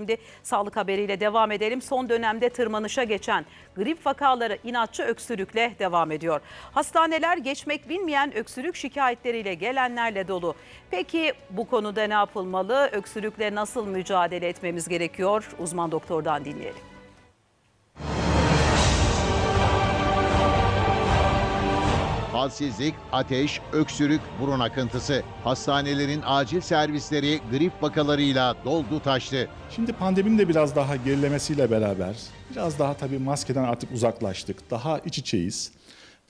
Şimdi sağlık haberiyle devam edelim. Son dönemde tırmanışa geçen grip vakaları inatçı öksürükle devam ediyor. Hastaneler geçmek bilmeyen öksürük şikayetleriyle gelenlerle dolu. Peki bu konuda ne yapılmalı? Öksürükle nasıl mücadele etmemiz gerekiyor? Uzman doktordan dinleyelim. Halsizlik, ateş, öksürük, burun akıntısı. Hastanelerin acil servisleri grip vakalarıyla doldu taştı. Şimdi pandeminin de biraz daha gerilemesiyle beraber biraz daha tabii maskeden artık uzaklaştık. Daha iç içeyiz.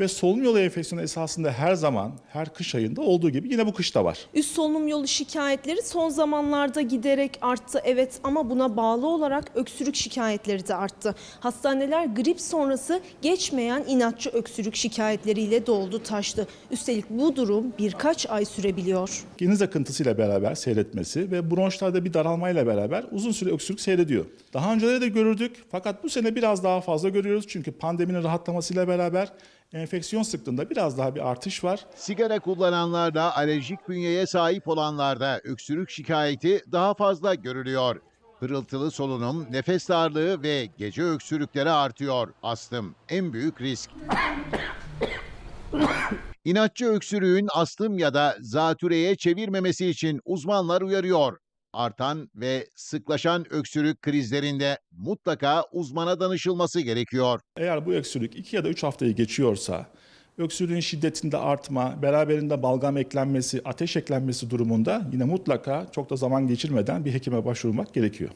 Ve solunum yolu enfeksiyonu esasında her zaman, her kış ayında olduğu gibi yine bu kışta var. Üst solunum yolu şikayetleri son zamanlarda giderek arttı, evet, ama buna bağlı olarak öksürük şikayetleri de arttı. Hastaneler grip sonrası geçmeyen inatçı öksürük şikayetleriyle doldu taştı. Üstelik bu durum birkaç ay sürebiliyor. Geniz akıntısıyla beraber seyretmesi ve bronşlarda bir daralmayla beraber uzun süre öksürük seyrediyor. Daha önceleri de görürdük fakat bu sene biraz daha fazla görüyoruz çünkü pandeminin rahatlamasıyla beraber enfeksiyon sıklığında biraz daha bir artış var. Sigara kullananlarda, alerjik bünyeye sahip olanlarda öksürük şikayeti daha fazla görülüyor. Hırıltılı solunum, nefes darlığı ve gece öksürükleri artıyor. Astım en büyük risk. İnatçı öksürüğün astım ya da zatürreye çevirmemesi için uzmanlar uyarıyor. Artan ve sıklaşan öksürük krizlerinde mutlaka uzmana danışılması gerekiyor. Eğer bu öksürük 2 ya da 3 haftayı geçiyorsa, öksürüğün şiddetinde artma, beraberinde balgam eklenmesi, ateş eklenmesi durumunda yine mutlaka çok da zaman geçirmeden bir hekime başvurmak gerekiyor.